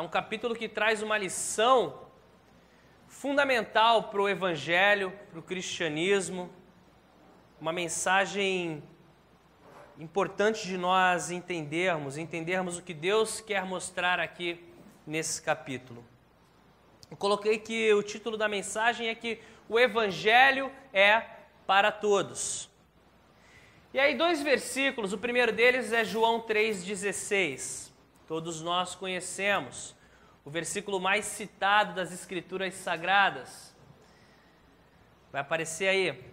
um capítulo que traz uma lição fundamental para o Evangelho, para o cristianismo, uma mensagem importante de nós entendermos o que Deus quer mostrar aqui nesse capítulo. Eu coloquei que o título da mensagem é que o Evangelho é para todos. E aí 2 versículos, o primeiro deles é João 3,16. Todos nós conhecemos, o versículo mais citado das Escrituras Sagradas. Vai aparecer aí.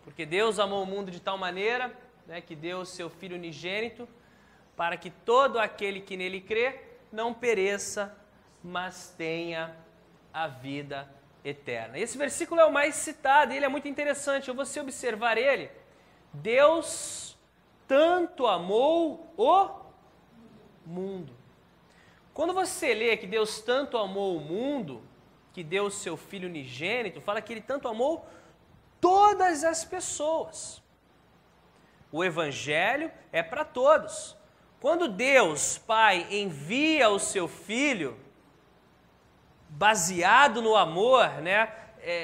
Porque Deus amou o mundo de tal maneira, que deu o seu Filho unigênito, para que todo aquele que nele crê não pereça, mas tenha a vida eterna. Esse versículo é o mais citado, e ele é muito interessante. Eu vou observar ele. Deus tanto amou o mundo. Quando você lê que Deus tanto amou o mundo, que deu o seu Filho unigênito, fala que ele tanto amou todas as pessoas. O Evangelho é para todos. Quando Deus, Pai, envia o seu Filho, baseado no amor,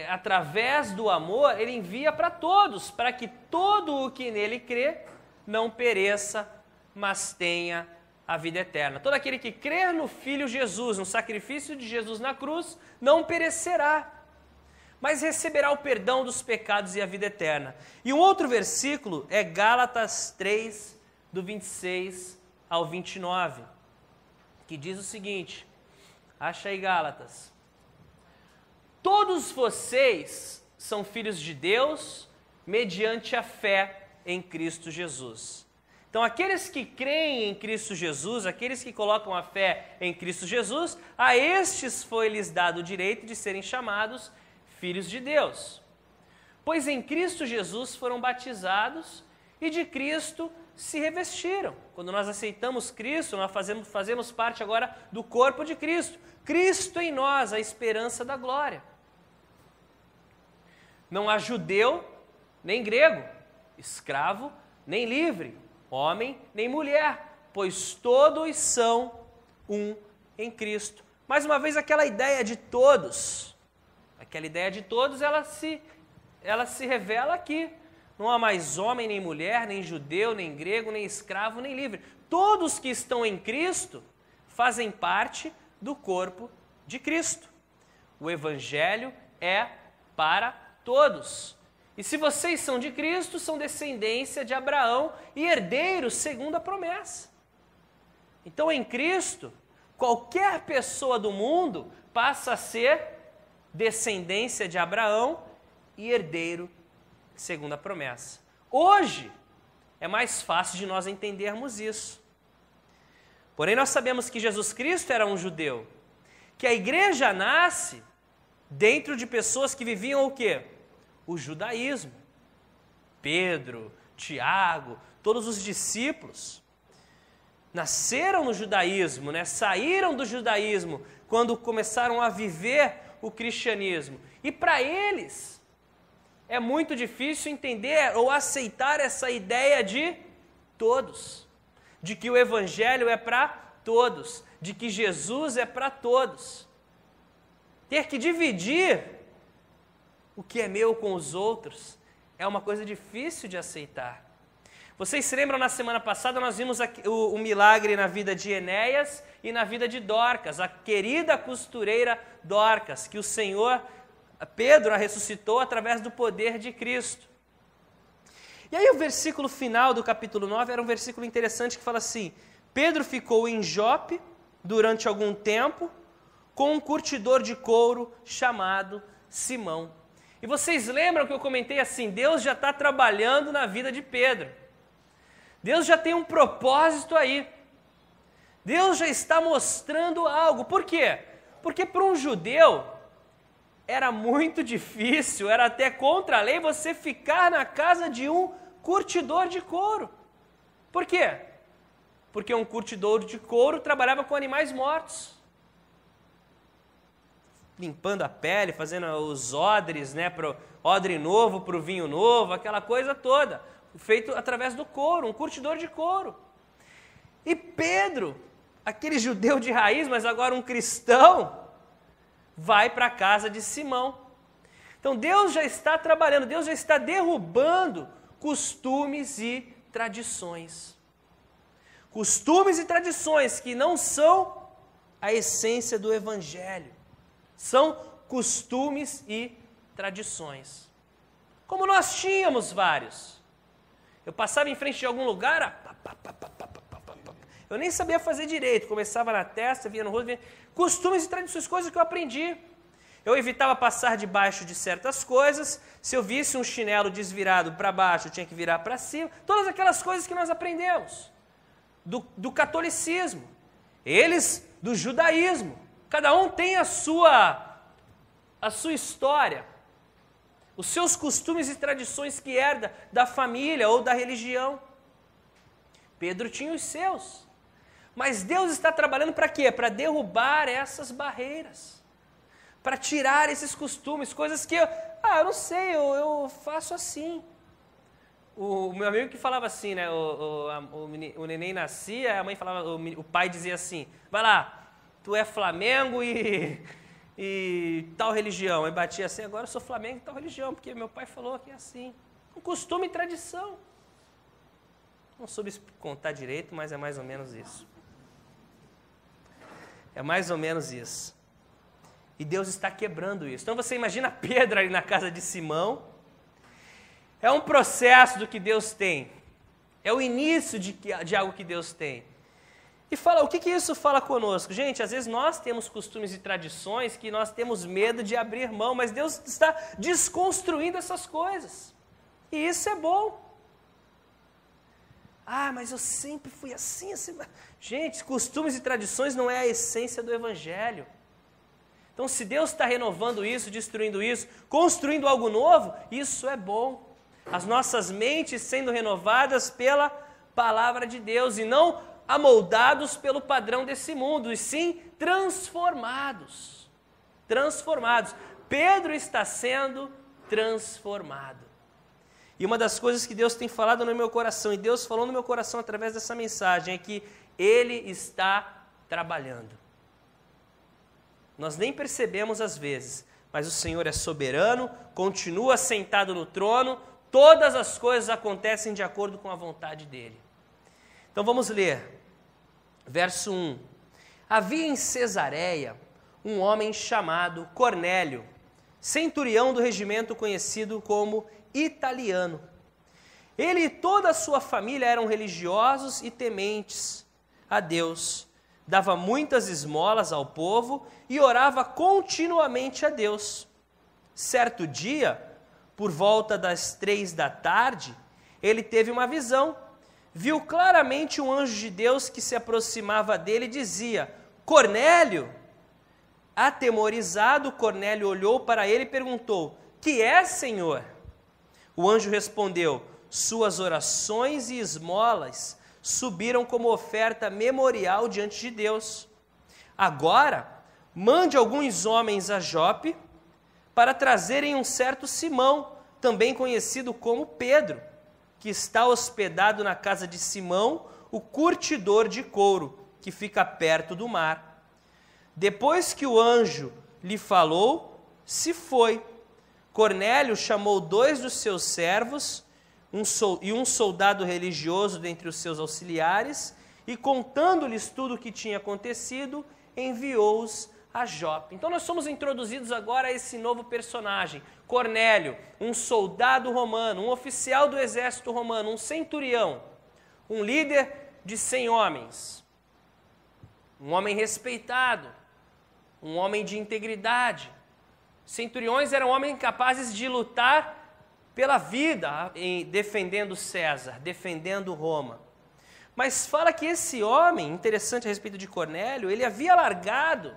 através do amor, ele envia para todos, para que todo o que nele crê não pereça, mas tenha a vida eterna. Todo aquele que crer no Filho Jesus, no sacrifício de Jesus na cruz, não perecerá, mas receberá o perdão dos pecados e a vida eterna. E um outro versículo é Gálatas 3, do 26 ao 29, que diz o seguinte, acha aí Gálatas: todos vocês são filhos de Deus mediante a fé em Cristo Jesus. Então, aqueles que creem em Cristo Jesus, aqueles que colocam a fé em Cristo Jesus, a estes foi-lhes dado o direito de serem chamados filhos de Deus. Pois em Cristo Jesus foram batizados e de Cristo se revestiram. Quando nós aceitamos Cristo, nós fazemos parte agora do corpo de Cristo. Cristo em nós, a esperança da glória. Não há judeu, nem grego, escravo, nem livre, homem, nem mulher, pois todos são um em Cristo. Mais uma vez, aquela ideia de todos, ela se revela aqui. Não há mais homem, nem mulher, nem judeu, nem grego, nem escravo, nem livre. Todos que estão em Cristo fazem parte do corpo de Cristo. O Evangelho é para todos. E se vocês são de Cristo, são descendência de Abraão e herdeiros segundo a promessa. Então, em Cristo, qualquer pessoa do mundo passa a ser descendência de Abraão e herdeiro segundo a promessa. Hoje, é mais fácil de nós entendermos isso. Porém, nós sabemos que Jesus Cristo era um judeu, que a igreja nasce dentro de pessoas que viviam o quê? O judaísmo. Pedro, Tiago, todos os discípulos nasceram no judaísmo, saíram do judaísmo quando começaram a viver o cristianismo. E para eles é muito difícil entender ou aceitar essa ideia de todos, de que o Evangelho é para todos, de que Jesus é para todos. Ter que dividir o que é meu com os outros é uma coisa difícil de aceitar. Vocês se lembram, na semana passada nós vimos o milagre na vida de Enéas e na vida de Dorcas, a querida costureira Dorcas, que o Senhor Pedro a ressuscitou através do poder de Cristo. E aí o versículo final do capítulo 9 era um versículo interessante que fala assim: Pedro ficou em Jope durante algum tempo com um curtidor de couro chamado Simão. E vocês lembram que eu comentei assim, Deus já está trabalhando na vida de Pedro. Deus já tem um propósito aí. Deus já está mostrando algo. Por quê? Porque para um judeu era muito difícil, era até contra a lei você ficar na casa de um curtidor de couro. Por quê? Porque um curtidor de couro trabalhava com animais mortos, limpando a pele, fazendo os odres, para o odre novo, para o vinho novo, aquela coisa toda, feito através do couro, um curtidor de couro. E Pedro, aquele judeu de raiz, mas agora um cristão, vai para a casa de Simão. Então Deus já está trabalhando, Deus já está derrubando costumes e tradições. Costumes e tradições que não são a essência do Evangelho. São costumes e tradições. Como nós tínhamos vários. Eu passava em frente de algum lugar, eu nem sabia fazer direito, começava na testa, vinha no rosto, vinha... Costumes e tradições, coisas que eu aprendi. Eu evitava passar debaixo de certas coisas, se eu visse um chinelo desvirado para baixo, eu tinha que virar para cima, todas aquelas coisas que nós aprendemos, do catolicismo, eles do judaísmo, cada um tem a sua história, os seus costumes e tradições que herda da família ou da religião. Pedro tinha os seus. Mas Deus está trabalhando para quê? Para derrubar essas barreiras. Para tirar esses costumes, coisas que eu não sei, eu faço assim. O meu amigo que falava assim, né? O neném nascia, a mãe falava, o pai dizia assim, vai lá, tu é Flamengo e tal religião. Aí batia assim, agora eu sou Flamengo e tal religião, porque meu pai falou que é assim. Um costume e tradição. Não soube contar direito, mas é mais ou menos isso. É mais ou menos isso. E Deus está quebrando isso. Então você imagina Pedro ali na casa de Simão. É um processo do que Deus tem. É o início de algo que Deus tem. E fala, o que isso fala conosco? Gente, às vezes nós temos costumes e tradições que nós temos medo de abrir mão, mas Deus está desconstruindo essas coisas. E isso é bom. Mas eu sempre fui assim. Gente, costumes e tradições não é a essência do Evangelho. Então, se Deus está renovando isso, destruindo isso, construindo algo novo, isso é bom. As nossas mentes sendo renovadas pela palavra de Deus e não amoldados pelo padrão desse mundo, e sim transformados. Transformados. Pedro está sendo transformado. E uma das coisas que Deus tem falado no meu coração, e Deus falou no meu coração através dessa mensagem, é que Ele está trabalhando. Nós nem percebemos às vezes, mas o Senhor é soberano, continua sentado no trono, todas as coisas acontecem de acordo com a vontade dEle. Então vamos ler, verso 1. Havia em Cesareia um homem chamado Cornélio, centurião do regimento conhecido como Italiano. Ele e toda a sua família eram religiosos e tementes a Deus. Dava muitas esmolas ao povo e orava continuamente a Deus. Certo dia, por volta das 3 da tarde, ele teve uma visão. Viu claramente um anjo de Deus que se aproximava dele e dizia: Cornélio! Atemorizado, Cornélio olhou para ele e perguntou: Que é, Senhor? O anjo respondeu: Suas orações e esmolas subiram como oferta memorial diante de Deus. Agora, mande alguns homens a Jope para trazerem um certo Simão, também conhecido como Pedro, que está hospedado na casa de Simão, o curtidor de couro, que fica perto do mar. Depois que o anjo lhe falou, se foi. Cornélio chamou 2 dos seus servos e um soldado religioso dentre os seus auxiliares, e contando-lhes tudo o que tinha acontecido, enviou-os a Jope. Então nós somos introduzidos agora a esse novo personagem, Cornélio, um soldado romano, um oficial do exército romano, um centurião, um líder de 100 homens, um homem respeitado, um homem de integridade. Centuriões eram homens capazes de lutar pela vida, defendendo César, defendendo Roma. Mas fala que esse homem, interessante a respeito de Cornélio, ele havia largado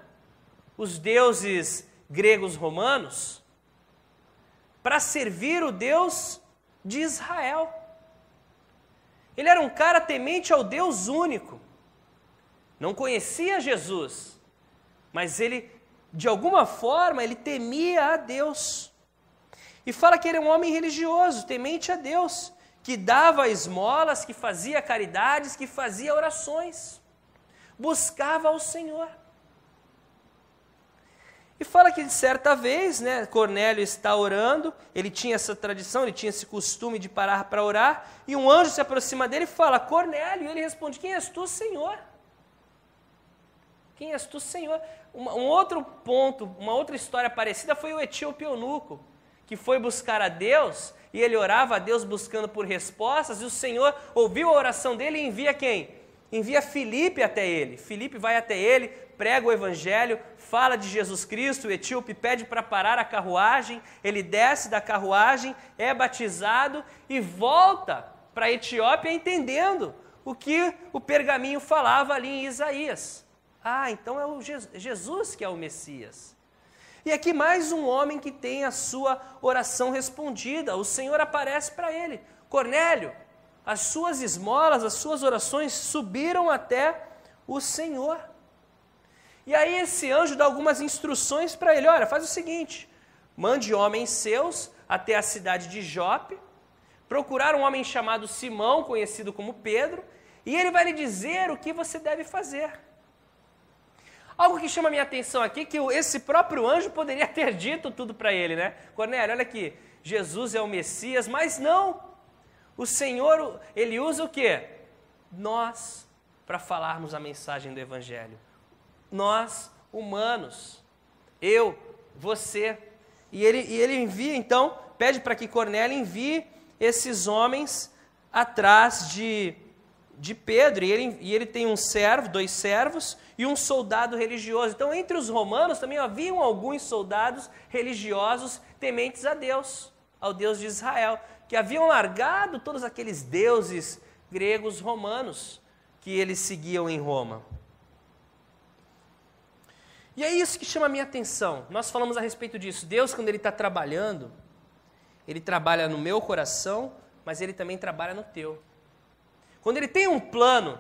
os deuses gregos romanos para servir o Deus de Israel. Ele era um cara temente ao Deus único. Não conhecia Jesus, mas ele, de alguma forma, ele temia a Deus. E fala que ele é um homem religioso, temente a Deus, que dava esmolas, que fazia caridades, que fazia orações, buscava ao Senhor. E fala que de certa vez, né, Cornélio está orando, ele tinha essa tradição, ele tinha esse costume de parar para orar, e um anjo se aproxima dele e fala, Cornélio, e ele responde, quem és tu, Senhor? Quem és tu, Senhor? Um outro ponto, uma outra história parecida foi o etíope eunuco, que foi buscar a Deus, e ele orava a Deus buscando por respostas, e o Senhor ouviu a oração dele e envia quem? Envia Filipe até ele. Filipe vai até ele, prega o evangelho, fala de Jesus Cristo, o etíope pede para parar a carruagem, ele desce da carruagem, é batizado e volta para a Etiópia entendendo o que o pergaminho falava ali em Isaías. Ah, então é o Jesus que é o Messias. E aqui mais um homem que tem a sua oração respondida. O Senhor aparece para ele. Cornélio, as suas esmolas, as suas orações subiram até o Senhor. E aí esse anjo dá algumas instruções para ele. Olha, faz o seguinte, mande homens seus até a cidade de Jope, procurar um homem chamado Simão, conhecido como Pedro, e ele vai lhe dizer o que você deve fazer. Algo que chama a minha atenção aqui, que esse próprio anjo poderia ter dito tudo para ele, né? Cornélio, olha aqui, Jesus é o Messias, mas não. O Senhor, ele usa o quê? Nós, para falarmos a mensagem do Evangelho. Nós, humanos. Eu, você. E ele envia, então, pede para que Cornélio envie esses homens atrás de Pedro, e ele tem um servo, 2 servos, e um soldado religioso. Então, entre os romanos também haviam alguns soldados religiosos tementes a Deus, ao Deus de Israel, que haviam largado todos aqueles deuses gregos romanos que eles seguiam em Roma. E é isso que chama a minha atenção. Nós falamos a respeito disso. Deus, quando Ele está trabalhando, Ele trabalha no meu coração, mas Ele também trabalha no teu. Quando Ele tem um plano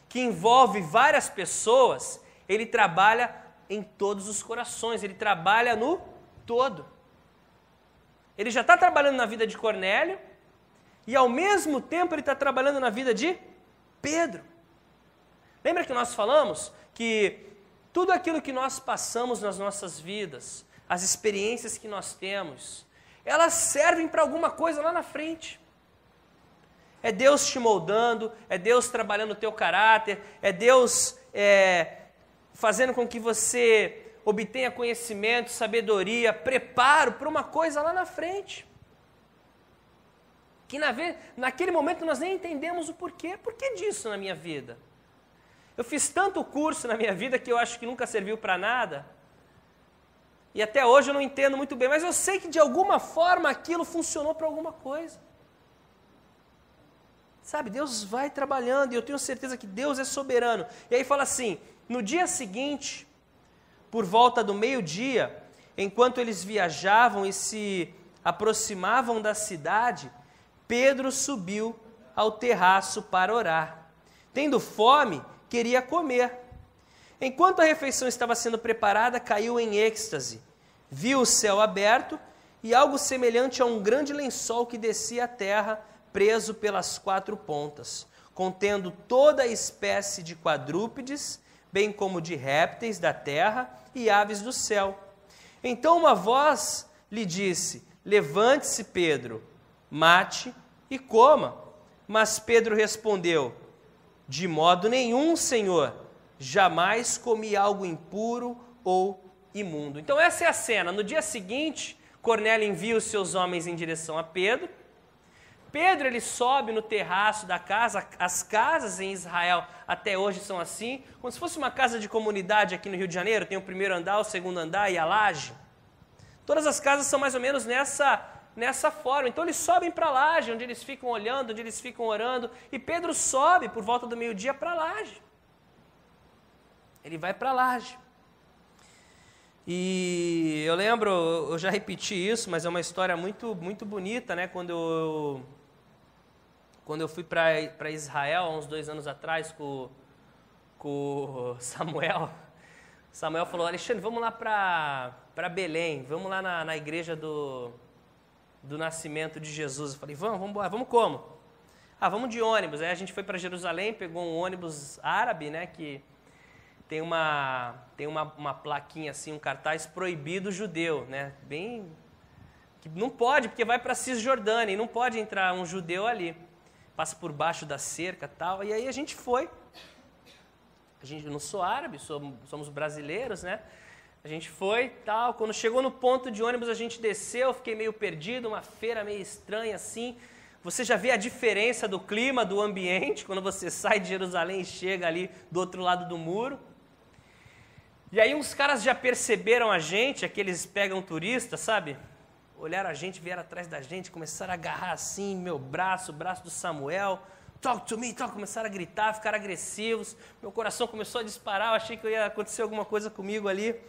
que envolve várias pessoas, Ele trabalha em todos os corações, Ele trabalha no todo. Ele já está trabalhando na vida de Cornélio e, ao mesmo tempo, Ele está trabalhando na vida de Pedro. Lembra que nós falamos que tudo aquilo que nós passamos nas nossas vidas, as experiências que nós temos, elas servem para alguma coisa lá na frente. É Deus te moldando, é Deus trabalhando o teu caráter, é Deus fazendo com que você obtenha conhecimento, sabedoria, preparo para uma coisa lá na frente. Que naquele momento nós nem entendemos o porquê. Por que disso na minha vida? Eu fiz tanto curso na minha vida que eu acho que nunca serviu para nada. E até hoje eu não entendo muito bem, mas eu sei que de alguma forma aquilo funcionou para alguma coisa. Sabe, Deus vai trabalhando e eu tenho certeza que Deus é soberano. E aí fala assim, no dia seguinte, por volta do meio-dia, enquanto eles viajavam e se aproximavam da cidade, Pedro subiu ao terraço para orar. Tendo fome, queria comer. Enquanto a refeição estava sendo preparada, caiu em êxtase. Viu o céu aberto e algo semelhante a um grande lençol que descia à terra, preso pelas 4 pontas, contendo toda a espécie de quadrúpedes, bem como de répteis da terra e aves do céu. Então uma voz lhe disse, levante-se, Pedro, mate e coma. Mas Pedro respondeu, de modo nenhum, Senhor, jamais comi algo impuro ou imundo. Então essa é a cena. No dia seguinte, Cornélio envia os seus homens em direção a Pedro. Pedro, ele sobe no terraço da casa. As casas em Israel até hoje são assim, como se fosse uma casa de comunidade aqui no Rio de Janeiro, tem o primeiro andar, o segundo andar e a laje. Todas as casas são mais ou menos nessa forma. Então eles sobem para a laje, onde eles ficam olhando, onde eles ficam orando, e Pedro sobe por volta do meio-dia para a laje. Ele vai para a laje. E eu lembro, eu já repeti isso, mas é uma história muito, muito bonita, né? Quando eu fui para Israel, há uns 2 anos atrás, com o Samuel, Samuel falou, Alexandre, vamos lá para Belém, vamos lá na igreja do nascimento de Jesus. Eu falei, vamos embora, vamos como? vamos de ônibus. Aí a gente foi para Jerusalém, pegou um ônibus árabe, né, que tem uma plaquinha assim, um cartaz proibido judeu, né, bem... que não pode, porque vai para Cisjordânia, e não pode entrar um judeu ali. Passa por baixo da cerca e tal, e aí a gente foi. Eu não sou árabe, somos brasileiros, né? A gente foi, tal, quando chegou no ponto de ônibus a gente desceu, fiquei meio perdido, uma feira meio estranha assim. Você já vê a diferença do clima, do ambiente, quando você sai de Jerusalém e chega ali do outro lado do muro. E aí uns caras já perceberam a gente, aqueles pegam turistas, sabe? Olharam a gente, vieram atrás da gente, começaram a agarrar assim, meu braço, o braço do Samuel, talk to me, começaram a gritar, ficaram agressivos, meu coração começou a disparar, eu achei que ia acontecer alguma coisa comigo ali.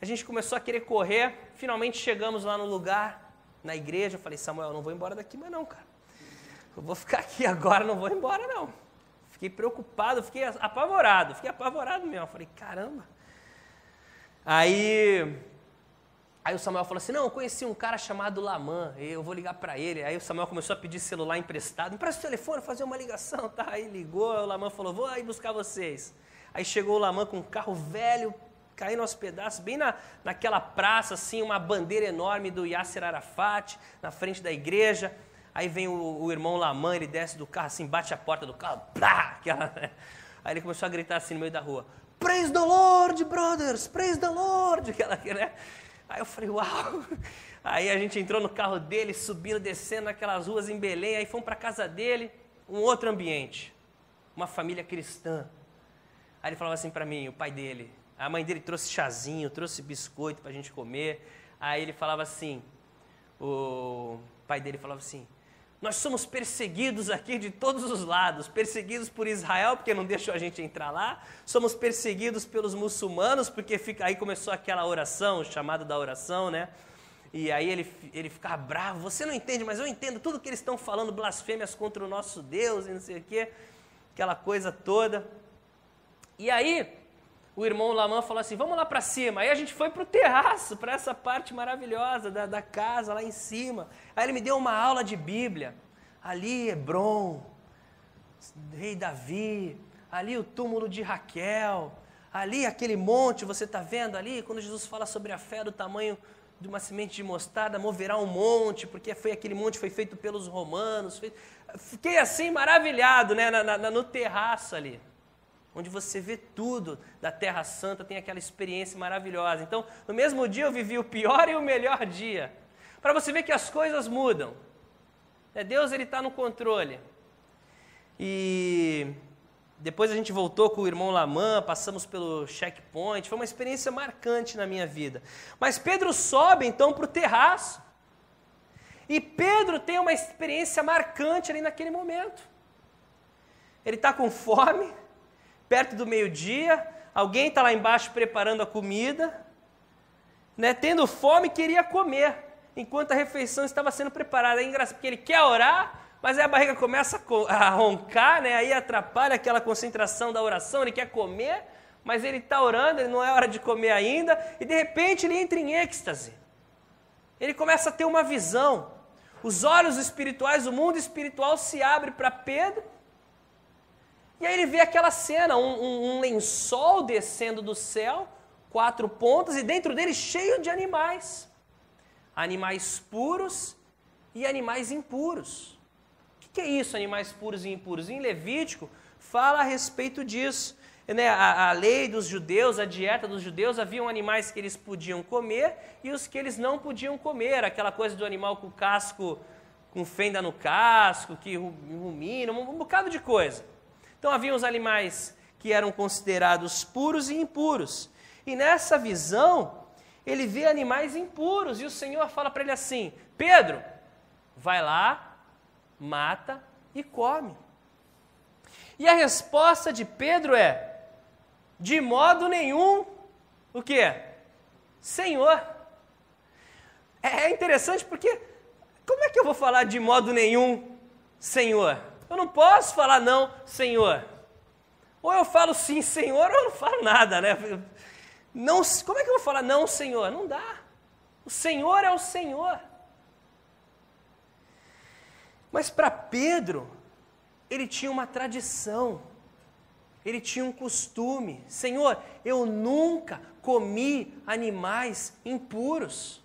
A gente começou a querer correr, finalmente chegamos lá no lugar, na igreja, eu falei, Samuel, eu não vou embora daqui mais não, cara. Eu vou ficar aqui agora, não vou embora não. Fiquei preocupado, fiquei apavorado mesmo. Eu falei, caramba. Aí o Samuel falou assim, não, eu conheci um cara chamado Laman, eu vou ligar para ele. Aí o Samuel começou a pedir celular emprestado, empresta o telefone, fazer uma ligação, tá? Aí ligou, o Laman falou, vou aí buscar vocês. Aí chegou o Laman com um carro velho, caindo aos pedaços, bem naquela praça, assim, uma bandeira enorme do Yasser Arafat, na frente da igreja. Aí vem o irmão Laman, ele desce do carro, assim, bate a porta do carro, plá, aí ele começou a gritar assim no meio da rua, praise the Lord, brothers, praise the Lord, né? Aí eu falei, uau! Aí a gente entrou no carro dele, subindo, descendo aquelas ruas em Belém, aí fomos para a casa dele, um outro ambiente, uma família cristã. Aí ele falava assim para mim, o pai dele, a mãe dele trouxe chazinho, trouxe biscoito para a gente comer. Aí ele falava assim, o pai dele falava assim, nós somos perseguidos aqui de todos os lados, perseguidos por Israel, porque não deixou a gente entrar lá, somos perseguidos pelos muçulmanos, porque aí começou aquela oração, o chamado da oração, né? E aí ele ficava bravo, você não entende, mas eu entendo tudo que eles estão falando, blasfêmias contra o nosso Deus e não sei o quê, aquela coisa toda. E aí o irmão Laman falou assim, vamos lá para cima. Aí a gente foi para o terraço, para essa parte maravilhosa da casa, lá em cima. Aí ele me deu uma aula de Bíblia. Ali Hebron, rei Davi, ali o túmulo de Raquel, ali aquele monte, você está vendo ali, quando Jesus fala sobre a fé do tamanho de uma semente de mostarda, moverá um monte, porque aquele monte foi feito pelos romanos. Fiquei assim maravilhado, né, no terraço ali, onde você vê tudo da Terra Santa, tem aquela experiência maravilhosa. Então, no mesmo dia eu vivi o pior e o melhor dia, para você ver que as coisas mudam. Deus, ele está no controle. E depois a gente voltou com o irmão Laman, passamos pelo checkpoint, foi uma experiência marcante na minha vida. Mas Pedro sobe então para o terraço, e Pedro tem uma experiência marcante ali naquele momento. Ele está com fome, perto do meio-dia, alguém está lá embaixo preparando a comida, né, tendo fome, queria comer, enquanto a refeição estava sendo preparada. É engraçado, porque ele quer orar, mas aí a barriga começa a roncar, né, aí atrapalha aquela concentração da oração, ele quer comer, mas ele está orando, ele não é hora de comer ainda, e de repente ele entra em êxtase. Ele começa a ter uma visão, os olhos espirituais, o mundo espiritual se abre para Pedro. E aí ele vê aquela cena, um lençol descendo do céu, 4 pontas, e dentro dele cheio de animais. Animais puros e animais impuros. O que é isso, animais puros e impuros? Em Levítico fala a respeito disso. Né? A lei dos judeus, a dieta dos judeus, haviam animais que eles podiam comer e os que eles não podiam comer. Aquela coisa do animal com casco, com fenda no casco, que rumina, um bocado de coisa. Então havia os animais que eram considerados puros e impuros. E nessa visão, ele vê animais impuros. E o Senhor fala para ele assim, Pedro, vai lá, mata e come. E a resposta de Pedro é, de modo nenhum, o quê? Senhor. É interessante porque, como é que eu vou falar de modo nenhum, Senhor? Eu não posso falar não, Senhor. Ou eu falo sim, Senhor, ou eu não falo nada, né? Não, como é que eu vou falar não, Senhor? Não dá. O Senhor é o Senhor. Mas para Pedro, ele tinha uma tradição, ele tinha um costume. Senhor, eu nunca comi animais impuros.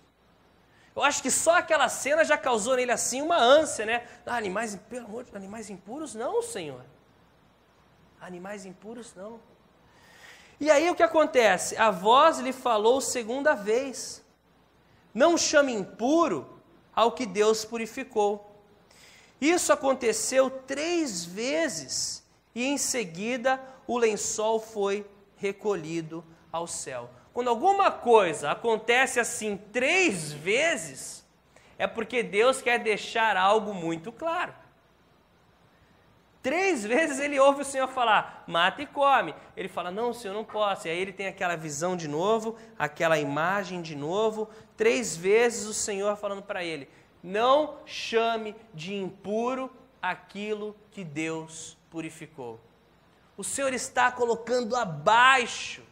Eu acho que só aquela cena já causou nele assim uma ânsia, né? Animais, pelo amor de Deus, animais impuros não, Senhor. Animais impuros não. E aí o que acontece? A voz lhe falou segunda vez: não chame impuro ao que Deus purificou. Isso aconteceu 3 vezes e em seguida o lençol foi recolhido ao céu. Quando alguma coisa acontece assim 3 vezes, é porque Deus quer deixar algo muito claro. 3 vezes ele ouve o Senhor falar, mata e come. Ele fala, não, Senhor, não posso. E aí ele tem aquela visão de novo, aquela imagem de novo. 3 vezes o Senhor falando para ele, não chame de impuro aquilo que Deus purificou. O Senhor está colocando abaixo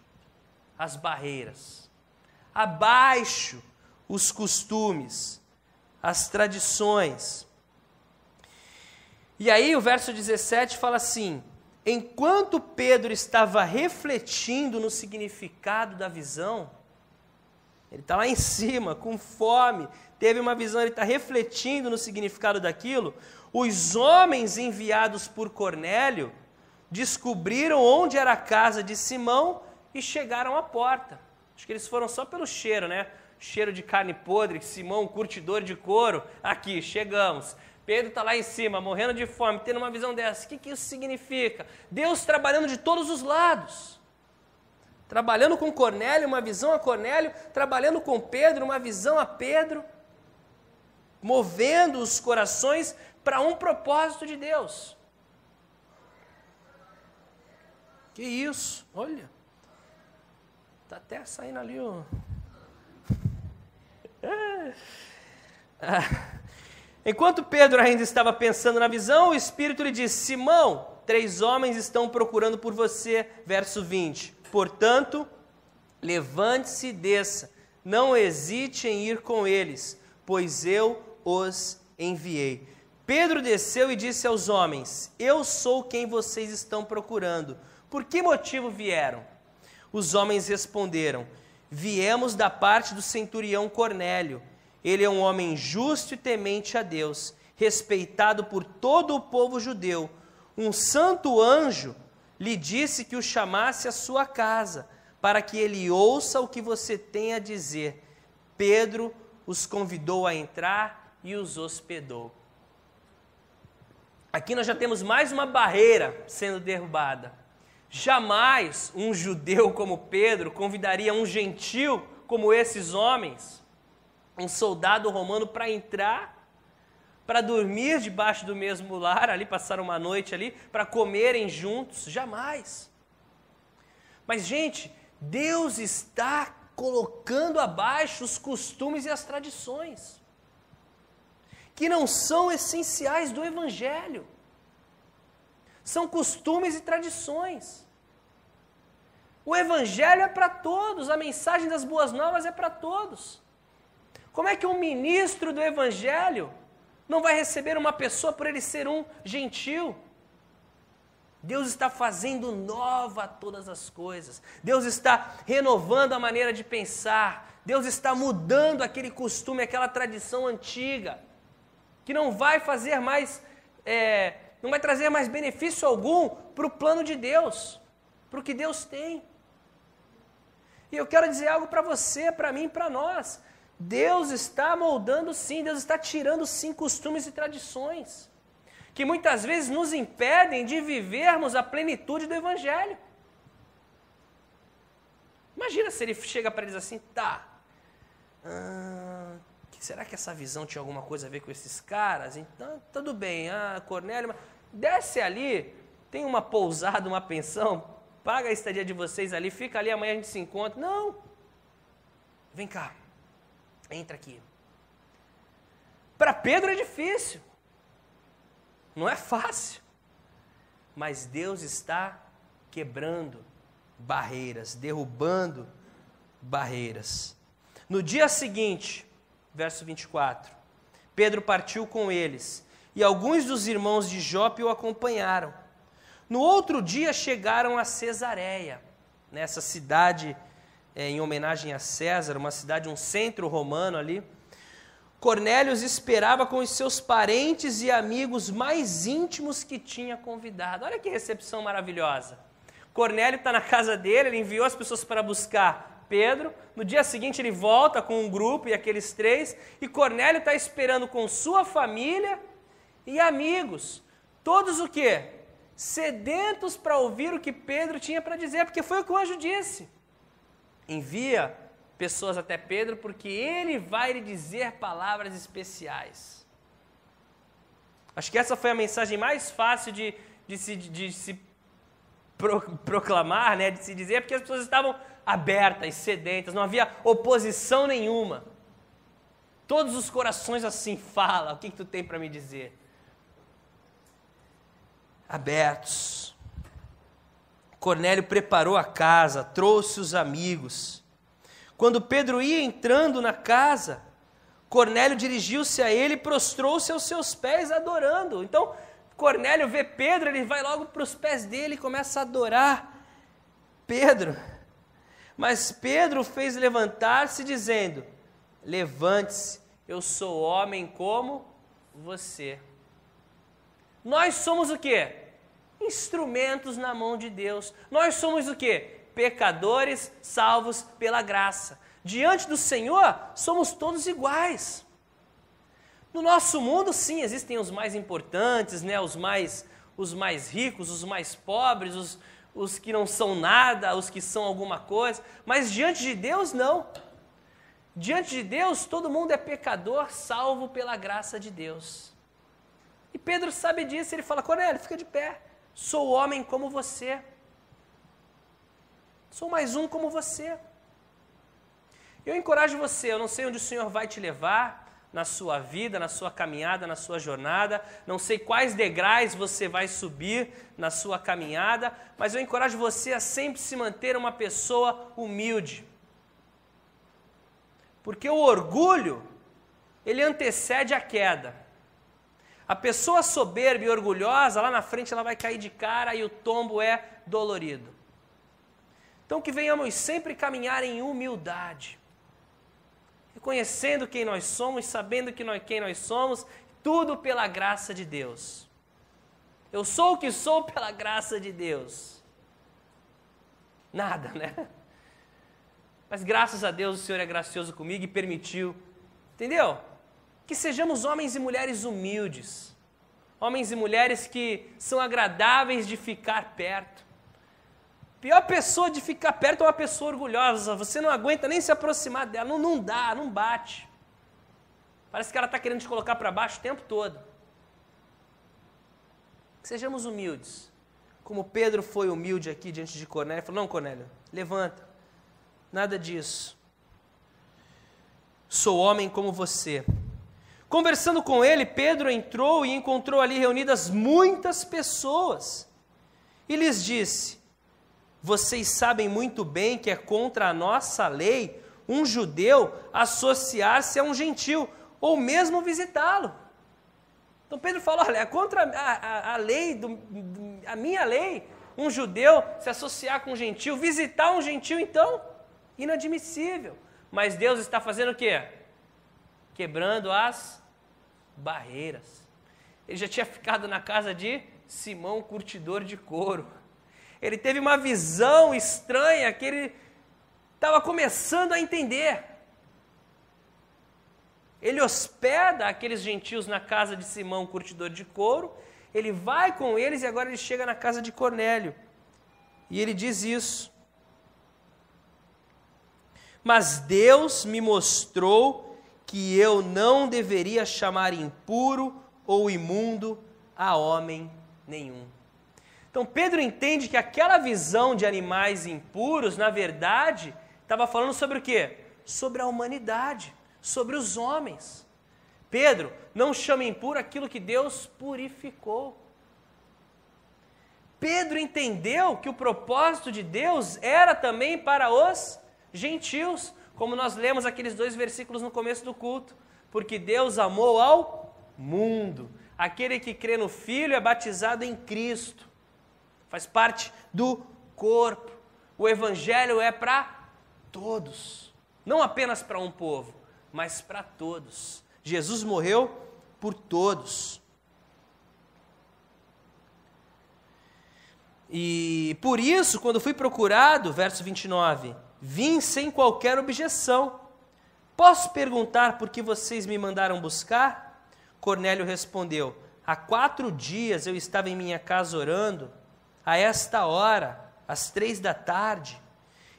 as barreiras, abaixo os costumes, as tradições. E aí o verso 17 fala assim, enquanto Pedro estava refletindo no significado da visão, ele está lá em cima, com fome, teve uma visão, ele está refletindo no significado daquilo, os homens enviados por Cornélio descobriram onde era a casa de Simão e chegaram à porta. Acho que eles foram só pelo cheiro, né? Cheiro de carne podre, Simão, curtidor de couro, aqui, chegamos. Pedro está lá em cima, morrendo de fome, tendo uma visão dessa. O que isso significa? Deus trabalhando de todos os lados. Trabalhando com Cornélio, uma visão a Cornélio, trabalhando com Pedro, uma visão a Pedro, movendo os corações para um propósito de Deus. Que isso? Olha, está até saindo ali o... Enquanto Pedro ainda estava pensando na visão, o Espírito lhe disse, Simão, 3 homens estão procurando por você. Verso 20. Portanto, levante-se e desça. Não hesite em ir com eles, pois eu os enviei. Pedro desceu e disse aos homens, eu sou quem vocês estão procurando. Por que motivo vieram? Os homens responderam, viemos da parte do centurião Cornélio. Ele é um homem justo e temente a Deus, respeitado por todo o povo judeu. Um santo anjo lhe disse que o chamasse à sua casa, para que ele ouça o que você tem a dizer. Pedro os convidou a entrar e os hospedou. Aqui nós já temos mais uma barreira sendo derrubada. Jamais um judeu como Pedro convidaria um gentil como esses homens, um soldado romano, para entrar, para dormir debaixo do mesmo lar, ali passar uma noite ali, para comerem juntos, jamais. Mas, gente, Deus está colocando abaixo os costumes e as tradições, que não são essenciais do Evangelho. São costumes e tradições. O Evangelho é para todos, a mensagem das boas novas é para todos. Como é que um ministro do Evangelho não vai receber uma pessoa por ele ser um gentil? Deus está fazendo nova todas as coisas. Deus está renovando a maneira de pensar. Deus está mudando aquele costume, aquela tradição antiga, que não vai fazer mais, não vai trazer mais benefício algum para o plano de Deus, para o que Deus tem. E eu quero dizer algo para você, para mim, para nós. Deus está moldando sim, Deus está tirando sim costumes e tradições, que muitas vezes nos impedem de vivermos a plenitude do Evangelho. Imagina se ele chega para eles assim, será que essa visão tinha alguma coisa a ver com esses caras? Então, tudo bem, Cornélio, desce ali, tem uma pousada, uma pensão, paga a estadia de vocês ali, fica ali, amanhã a gente se encontra. Não, vem cá, entra aqui. Para Pedro é difícil, não é fácil, mas Deus está quebrando barreiras, derrubando barreiras. No dia seguinte, verso 24, Pedro partiu com eles. e alguns dos irmãos de Jope o acompanharam. No outro dia chegaram a Cesareia, nessa cidade em homenagem a César, uma cidade, um centro romano ali. Cornélio os esperava com os seus parentes e amigos mais íntimos que tinha convidado. Olha que recepção maravilhosa. Cornélio está na casa dele, ele enviou as pessoas para buscar Pedro. No dia seguinte ele volta com um grupo e aqueles 3. E Cornélio está esperando com sua família e amigos. Todos o quê? Sedentos para ouvir o que Pedro tinha para dizer, porque foi o que o anjo disse. Envia pessoas até Pedro, porque ele vai lhe dizer palavras especiais. Acho que essa foi a mensagem mais fácil de se proclamar, né, de se dizer, porque as pessoas estavam abertas, sedentas, não havia oposição nenhuma. Todos os corações assim, fala, o que tu tem para me dizer? Abertos. Cornélio preparou a casa, trouxe os amigos. Quando Pedro ia entrando na casa, Cornélio dirigiu-se a ele e prostrou-se aos seus pés, adorando. Então, Cornélio vê Pedro, ele vai logo para os pés dele e começa a adorar Pedro. Mas Pedro fez levantar-se, dizendo: levante-se, eu sou homem como você. Nós somos o quê? Instrumentos na mão de Deus. Nós somos o quê? Pecadores salvos pela graça. Diante do Senhor, somos todos iguais. No nosso mundo, sim, existem os mais importantes, né? os mais ricos, os mais pobres, os que não são nada, os que são alguma coisa. Mas diante de Deus, não. Diante de Deus, todo mundo é pecador, salvo pela graça de Deus. E Pedro sabe disso, ele fala: Cornélio, fica de pé. Sou homem como você. Sou mais um como você. Eu encorajo você, eu não sei onde o Senhor vai te levar na sua vida, na sua caminhada, na sua jornada, não sei quais degraus você vai subir na sua caminhada, mas eu encorajo você a sempre se manter uma pessoa humilde. Porque o orgulho, ele antecede a queda. A pessoa soberba e orgulhosa, lá na frente ela vai cair de cara e o tombo é dolorido. Então que venhamos sempre caminhar em humildade, reconhecendo quem nós somos, sabendo quem nós somos, tudo pela graça de Deus. Eu sou o que sou pela graça de Deus. Nada, né? Mas graças a Deus o Senhor é gracioso comigo e permitiu, entendeu? Que sejamos homens e mulheres humildes, homens e mulheres que são agradáveis de ficar perto. A pior pessoa de ficar perto é uma pessoa orgulhosa, você não aguenta nem se aproximar dela, não dá, não bate. Parece que ela está querendo te colocar para baixo o tempo todo. Que sejamos humildes, como Pedro foi humilde aqui diante de Cornélio, ele falou: não, Cornélio, levanta, nada disso. Sou homem como você. Conversando com ele, Pedro entrou e encontrou ali reunidas muitas pessoas. E lhes disse: vocês sabem muito bem que é contra a nossa lei um judeu associar-se a um gentil, ou mesmo visitá-lo. Então Pedro falou: olha, é contra a lei, a minha lei, um judeu se associar com um gentil, visitar um gentil, então, inadmissível. Mas Deus está fazendo o quê? Quebrando as barreiras. Ele já tinha ficado na casa de Simão, curtidor de couro. Ele teve uma visão estranha que ele estava começando a entender. Ele hospeda aqueles gentios na casa de Simão, curtidor de couro. Ele vai com eles e agora ele chega na casa de Cornélio. E ele diz isso: mas Deus me mostrou que eu não deveria chamar impuro ou imundo a homem nenhum. Então Pedro entende que aquela visão de animais impuros, na verdade, estava falando sobre o quê? Sobre a humanidade, sobre os homens. Pedro, não chame impuro aquilo que Deus purificou. Pedro entendeu que o propósito de Deus era também para os gentios, como nós lemos aqueles 2 versículos no começo do culto. Porque Deus amou ao mundo. Aquele que crê no Filho é batizado em Cristo. Faz parte do corpo. O Evangelho é para todos. Não apenas para um povo, mas para todos. Jesus morreu por todos. E por isso, quando fui procurado, verso 29, vim sem qualquer objeção. Posso perguntar por que vocês me mandaram buscar? Cornélio respondeu, há 4 dias eu estava em minha casa orando, a esta hora, às 3 da tarde,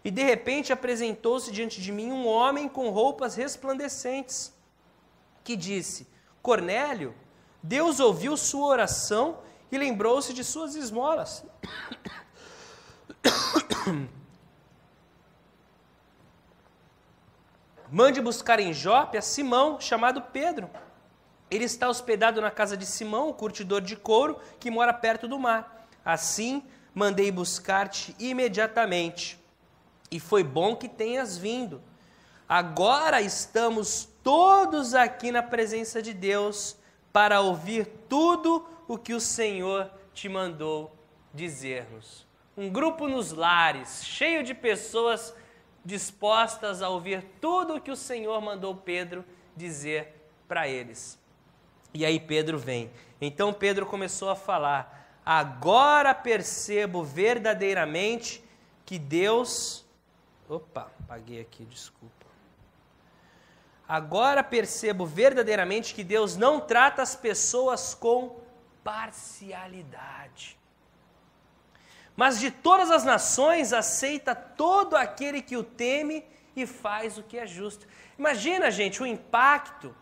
e de repente apresentou-se diante de mim um homem com roupas resplandecentes, que disse, Cornélio, Deus ouviu sua oração e lembrou-se de suas esmolas. Mande buscar em Jope a Simão, chamado Pedro. Ele está hospedado na casa de Simão, o curtidor de couro, que mora perto do mar. Assim, mandei buscar-te imediatamente. E foi bom que tenhas vindo. Agora estamos todos aqui na presença de Deus para ouvir tudo o que o Senhor te mandou dizer-nos. Um grupo nos lares, cheio de pessoas dispostas a ouvir tudo o que o Senhor mandou Pedro dizer para eles. E aí Pedro vem. Então Pedro começou a falar, agora percebo verdadeiramente que Deus... Opa, apaguei aqui, desculpa. Agora percebo verdadeiramente que Deus não trata as pessoas com parcialidade. Mas de todas as nações aceita todo aquele que o teme e faz o que é justo. Imagina, gente, o impacto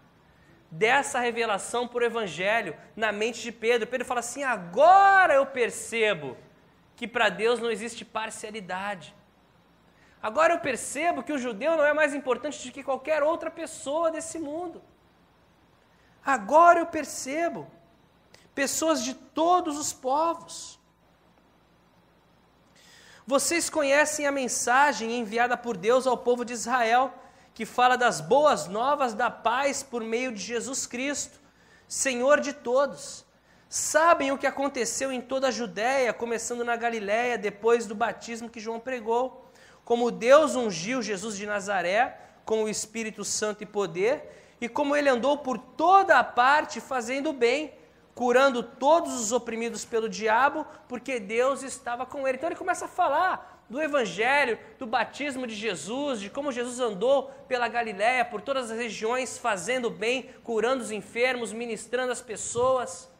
dessa revelação por Evangelho na mente de Pedro. Pedro fala assim, agora eu percebo que para Deus não existe parcialidade. Agora eu percebo que o judeu não é mais importante do que qualquer outra pessoa desse mundo. Agora eu percebo. Pessoas de todos os povos. Vocês conhecem a mensagem enviada por Deus ao povo de Israel, que fala das boas novas da paz por meio de Jesus Cristo, Senhor de todos. Sabem o que aconteceu em toda a Judéia, começando na Galiléia, depois do batismo que João pregou. Como Deus ungiu Jesus de Nazaré com o Espírito Santo e poder, e como ele andou por toda a parte fazendo bem, curando todos os oprimidos pelo diabo, porque Deus estava com ele. Então ele começa a falar do Evangelho, do batismo de Jesus, de como Jesus andou pela Galiléia, por todas as regiões, fazendo bem, curando os enfermos, ministrando as pessoas.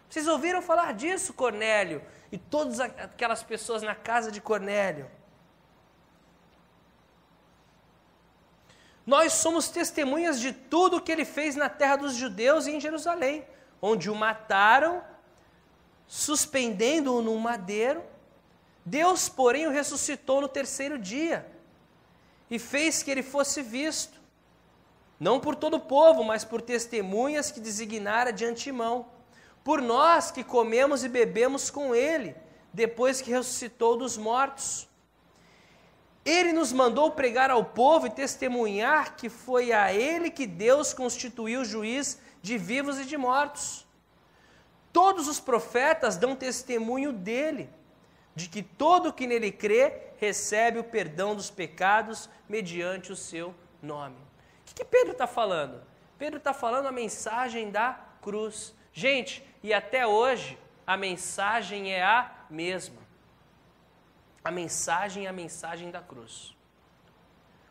Vocês ouviram falar disso, Cornélio? E todas aquelas pessoas na casa de Cornélio. Nós somos testemunhas de tudo o que ele fez na terra dos judeus e em Jerusalém, onde o mataram, suspendendo-o num madeiro. Deus, porém, o ressuscitou no 3º dia e fez que ele fosse visto, não por todo o povo, mas por testemunhas que designara de antemão, por nós que comemos e bebemos com ele, depois que ressuscitou dos mortos. Ele nos mandou pregar ao povo e testemunhar que foi a ele que Deus constituiu juiz de vivos e de mortos. Todos os profetas dão testemunho dele, de que todo que nele crê recebe o perdão dos pecados mediante o seu nome. O que Pedro está falando? Pedro está falando a mensagem da cruz. Gente, e até hoje a mensagem é a mesma. A mensagem é a mensagem da cruz.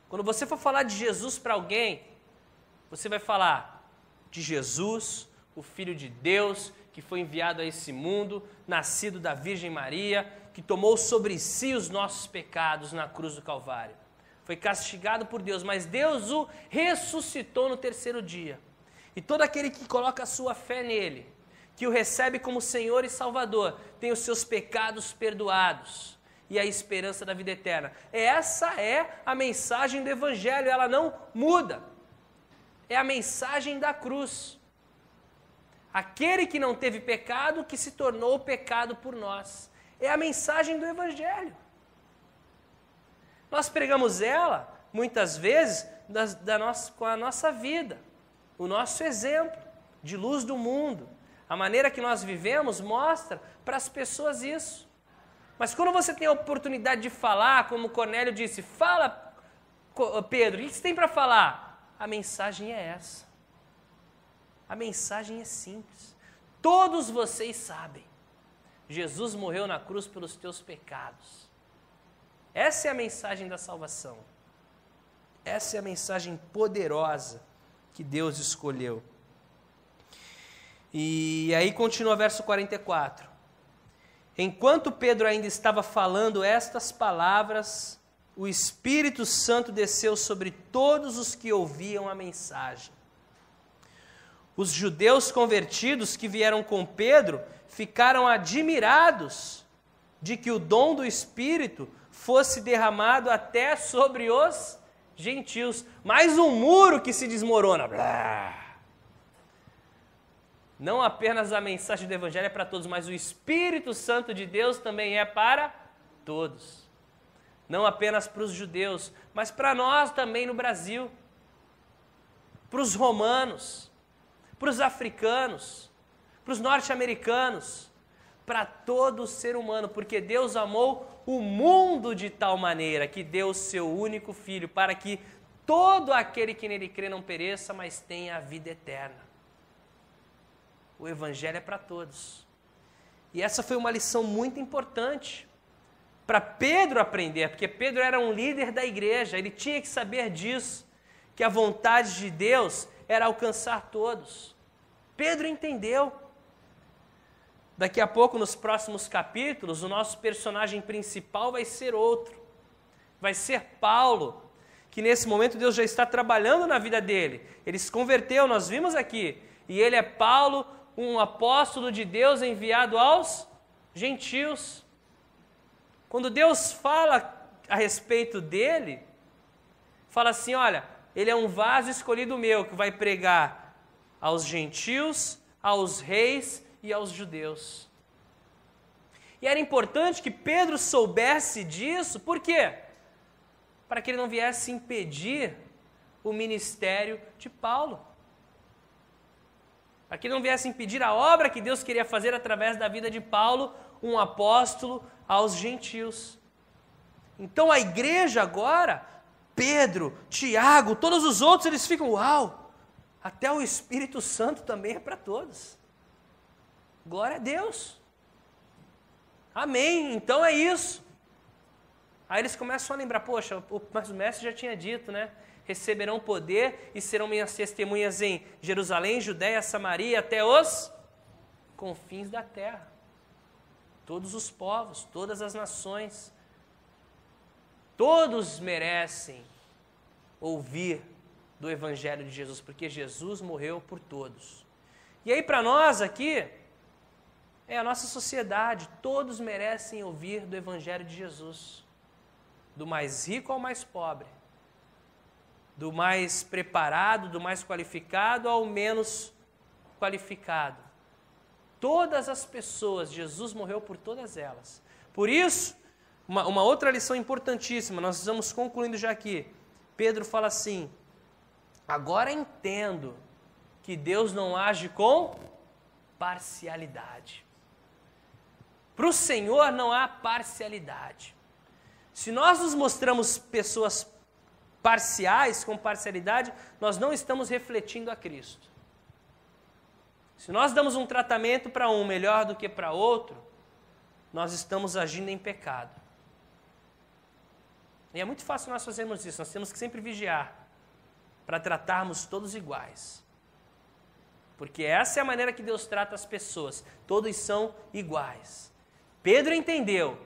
Quando você for falar de Jesus para alguém, você vai falar de Jesus, o Filho de Deus, que foi enviado a esse mundo, nascido da Virgem Maria, que tomou sobre si os nossos pecados na cruz do Calvário. Foi castigado por Deus, mas Deus o ressuscitou no 3º dia. E todo aquele que coloca a sua fé nele, que o recebe como Senhor e Salvador, tem os seus pecados perdoados e a esperança da vida eterna. Essa é a mensagem do Evangelho, ela não muda. É a mensagem da cruz. Aquele que não teve pecado, que se tornou pecado por nós. É a mensagem do Evangelho. Nós pregamos ela, muitas vezes, com a nossa vida, o nosso exemplo de luz do mundo. A maneira que nós vivemos mostra para as pessoas isso. Mas quando você tem a oportunidade de falar, como Cornélio disse, fala, Pedro, o que você tem para falar? A mensagem é essa. A mensagem é simples. Todos vocês sabem. Jesus morreu na cruz pelos teus pecados. Essa é a mensagem da salvação. Essa é a mensagem poderosa que Deus escolheu. E aí continua o verso 44. Enquanto Pedro ainda estava falando estas palavras, o Espírito Santo desceu sobre todos os que ouviam a mensagem. Os judeus convertidos que vieram com Pedro ficaram admirados de que o dom do Espírito fosse derramado até sobre os gentios. Mais um muro que se desmorona. Não apenas a mensagem do Evangelho é para todos, mas o Espírito Santo de Deus também é para todos. Não apenas para os judeus, mas para nós também no Brasil. Para os romanos, para os africanos, para os norte-americanos, para todo ser humano, porque Deus amou o mundo de tal maneira que deu o seu único Filho, para que todo aquele que nele crê não pereça, mas tenha a vida eterna. O Evangelho é para todos. E essa foi uma lição muito importante para Pedro aprender, porque Pedro era um líder da igreja, ele tinha que saber disso, que a vontade de Deus era alcançar todos. Pedro entendeu. Daqui a pouco, nos próximos capítulos, o nosso personagem principal vai ser outro. Vai ser Paulo, que nesse momento Deus já está trabalhando na vida dele. Ele se converteu, nós vimos aqui. E ele é Paulo, um apóstolo de Deus enviado aos gentios. Quando Deus fala a respeito dele, fala assim, olha, ele é um vaso escolhido meu, que vai pregar aos gentios, aos reis e aos judeus. E era importante que Pedro soubesse disso, por quê? Para que ele não viesse impedir o ministério de Paulo. Para que ele não viesse impedir a obra que Deus queria fazer através da vida de Paulo, um apóstolo aos gentios. Então a igreja agora, Pedro, Tiago, todos os outros, eles ficam, uau, até o Espírito Santo também é para todos. Glória a Deus. Amém, então é isso. Aí eles começam a lembrar, poxa, mas o mestre já tinha dito, né? Receberão poder e serão minhas testemunhas em Jerusalém, Judéia, Samaria, até os confins da terra. Todos os povos, todas as nações, todos merecem ouvir do Evangelho de Jesus, porque Jesus morreu por todos. E aí para nós aqui, é a nossa sociedade, todos merecem ouvir do Evangelho de Jesus, do mais rico ao mais pobre, do mais preparado, do mais qualificado ao menos qualificado. Todas as pessoas, Jesus morreu por todas elas. Por isso, uma outra lição importantíssima, nós estamos concluindo já aqui. Pedro fala assim, agora entendo que Deus não age com parcialidade. Para o Senhor não há parcialidade. Se nós nos mostramos pessoas parciais, com parcialidade, nós não estamos refletindo a Cristo. Se nós damos um tratamento para um melhor do que para outro, nós estamos agindo em pecado. E é muito fácil nós fazermos isso, nós temos que sempre vigiar, para tratarmos todos iguais. Porque essa é a maneira que Deus trata as pessoas, todos são iguais. Pedro entendeu,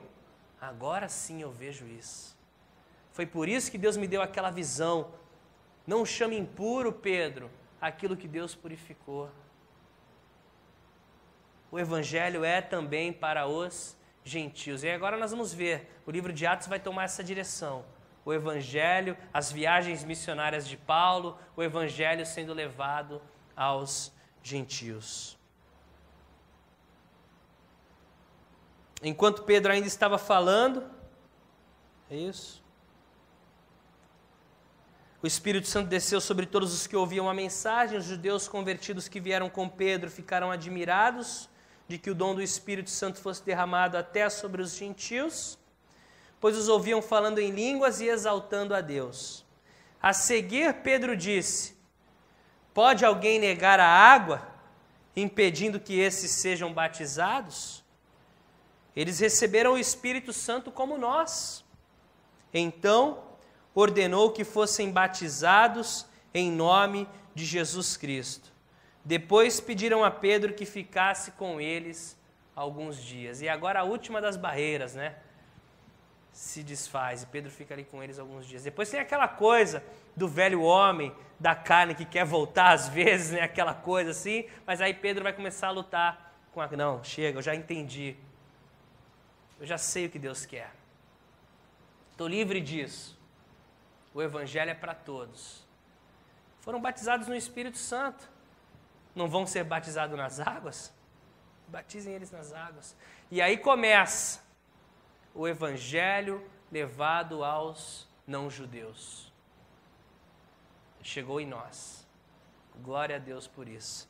agora sim eu vejo isso. Foi por isso que Deus me deu aquela visão. Não chame impuro, Pedro, aquilo que Deus purificou. O Evangelho é também para os gentios. E agora nós vamos ver, o livro de Atos vai tomar essa direção. O Evangelho, as viagens missionárias de Paulo, o Evangelho sendo levado aos gentios. Enquanto Pedro ainda estava falando, é isso? O Espírito Santo desceu sobre todos os que ouviam a mensagem. Os judeus convertidos que vieram com Pedro ficaram admirados de que o dom do Espírito Santo fosse derramado até sobre os gentios, pois os ouviam falando em línguas e exaltando a Deus. A seguir, Pedro disse: pode alguém negar a água, impedindo que esses sejam batizados? Eles receberam o Espírito Santo como nós. Então, ordenou que fossem batizados em nome de Jesus Cristo. Depois pediram a Pedro que ficasse com eles alguns dias. E agora a última das barreiras, né? Se desfaz e Pedro fica ali com eles alguns dias. Depois tem aquela coisa do velho homem, da carne que quer voltar às vezes, né? Aquela coisa assim, mas aí Pedro vai começar a lutar com a... Não, chega, eu já entendi. Eu já sei o que Deus quer. Estou livre disso. O Evangelho é para todos. Foram batizados no Espírito Santo. Não vão ser batizados nas águas? Batizem eles nas águas. E aí começa o Evangelho levado aos não-judeus. Chegou em nós. Glória a Deus por isso.